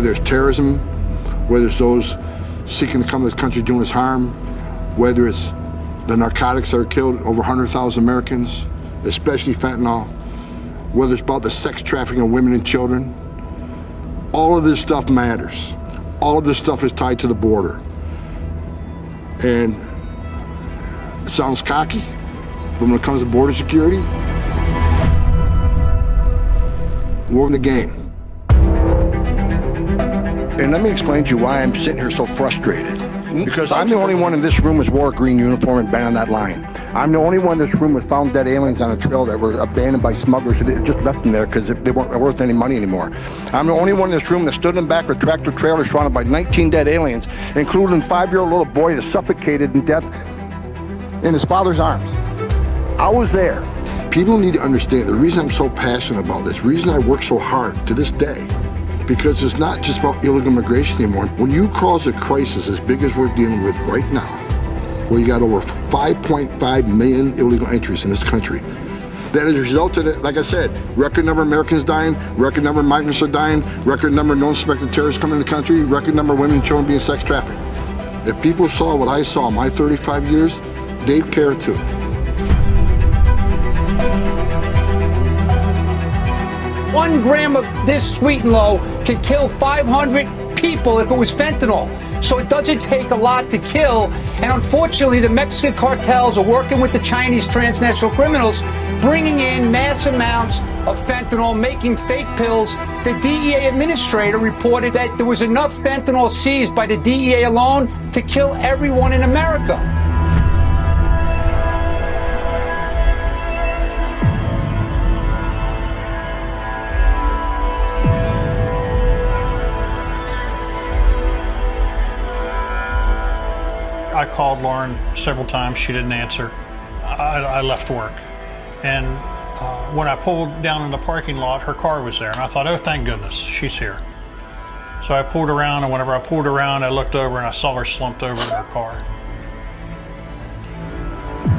whether it's terrorism, whether it's those seeking to come to this country doing us harm, whether it's the narcotics that are killed over 100,000 Americans, especially fentanyl, whether it's about the sex trafficking of women and children. All of this stuff matters. All of this stuff is tied to the border. And it sounds cocky, but when it comes to border security, we're in the game. And let me explain to you why I'm sitting here so frustrated. Because I'm the only one in this room who's wore a green uniform and been on that line. I'm the only one in this room who found dead aliens on a trail that were abandoned by smugglers that just left them there because they weren't worth any money anymore. I'm the only one in this room that stood in the back of a tractor trailer surrounded by 19 dead aliens, including a 5-year-old little boy that suffocated in death in his father's arms. I was there. People need to understand the reason I'm so passionate about this, the reason I work so hard to this day, because it's not just about illegal immigration anymore. When you cause a crisis as big as we're dealing with right now, where you got over 5.5 million illegal entries in this country, that has resulted in, like I said, record number of Americans dying, record number of migrants are dying, record number of known suspected terrorists coming to the country, record number of women and children being sex trafficked. If people saw what I saw in my 35 years, they'd care too. One gram of this sweet and low could kill 500 people if it was fentanyl. So it doesn't take a lot to kill. And unfortunately, the Mexican cartels are working with the Chinese transnational criminals, bringing in mass amounts of fentanyl, making fake pills. The DEA administrator reported that there was enough fentanyl seized by the DEA alone to kill everyone in America. I called Lauren several times. She didn't answer. I left work. And when I pulled down in the parking lot, her car was there. And I thought, oh, thank goodness, she's here. So I pulled around, and whenever I pulled around, I looked over and I saw her slumped over in her car.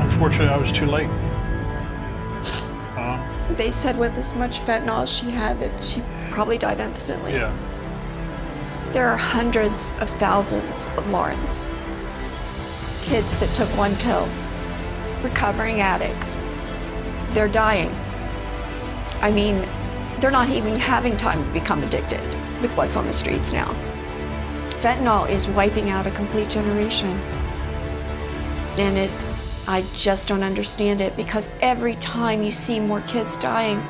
Unfortunately, I was too late. They said with as much fentanyl as she had that she probably died instantly. Yeah. There are hundreds of thousands of Laurens. Kids that took one pill, recovering addicts. They're dying. I mean, they're not even having time to become addicted with what's on the streets now. Fentanyl is wiping out a complete generation. And I just don't understand it, because every time you see more kids dying,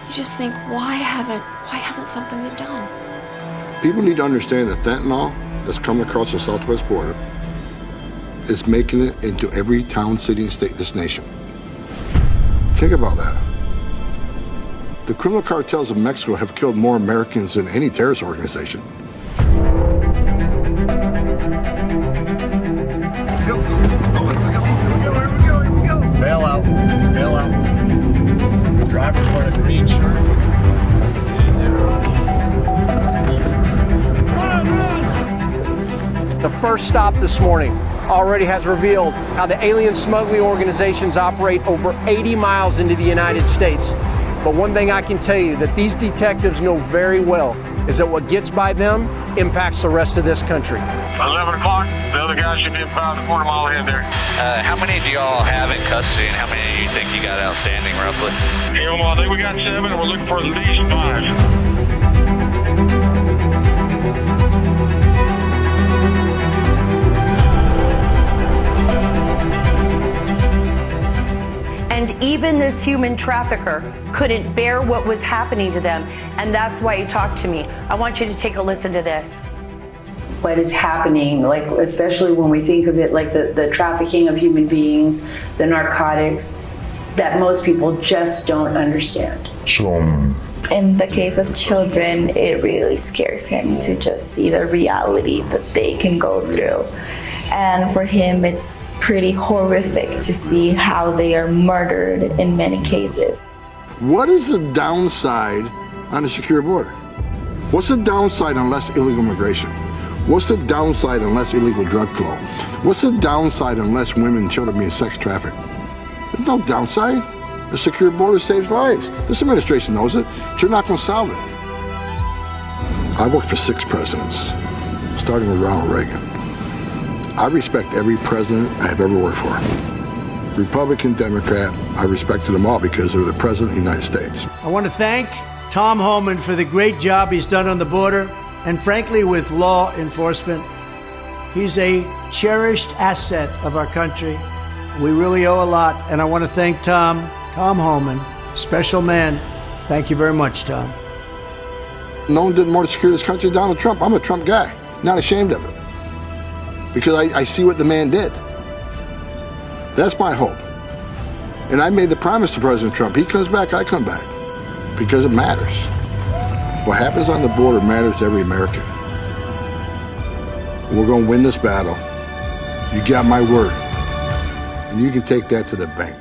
you just think, why hasn't something been done? People need to understand that fentanyl that's coming across the southwest border is making it into every town, city, and state in this nation. Think about that. The criminal cartels of Mexico have killed more Americans than any terrorist organization. Bail out. Bail out. Driver's wearing a green shirt. The first stop this morning already has revealed how the alien smuggling organizations operate over 80 miles into the United States. But one thing I can tell you that these detectives know very well is that what gets by them impacts the rest of this country. 11 o'clock, the other guy should be about a quarter mile ahead there. How many do y'all have in custody, and how many do you think you got outstanding roughly? Here, I think we got 7, and we're looking for at least 5. And even this human trafficker couldn't bear what was happening to them. And that's why he talked to me. I want you to take a listen to this. What is happening, like especially when we think of it like the trafficking of human beings, the narcotics, that most people just don't understand. In the case of children, it really scares him to just see the reality that they can go through. And for him, it's pretty horrific to see how they are murdered in many cases. What is the downside on a secure border? What's the downside on less illegal immigration? What's the downside on less illegal drug flow? What's the downside on less women and children being sex trafficked? There's no downside. A secure border saves lives. This administration knows it, but you're not going to solve it. I worked for 6 presidents, starting with Ronald Reagan. I respect every president I have ever worked for. Republican, Democrat, I respected them all because they're the president of the United States. I want to thank Tom Homan for the great job he's done on the border and frankly with law enforcement. He's a cherished asset of our country. We really owe a lot, and I want to thank Tom Homan, special man. Thank you very much, Tom. No one did more to secure this country than Donald Trump. I'm a Trump guy, not ashamed of it, because I see what the man did. That's my hope. And I made the promise to President Trump, he comes back, I come back, because it matters. What happens on the border matters to every American. We're going to win this battle. You got my word. And you can take that to the bank.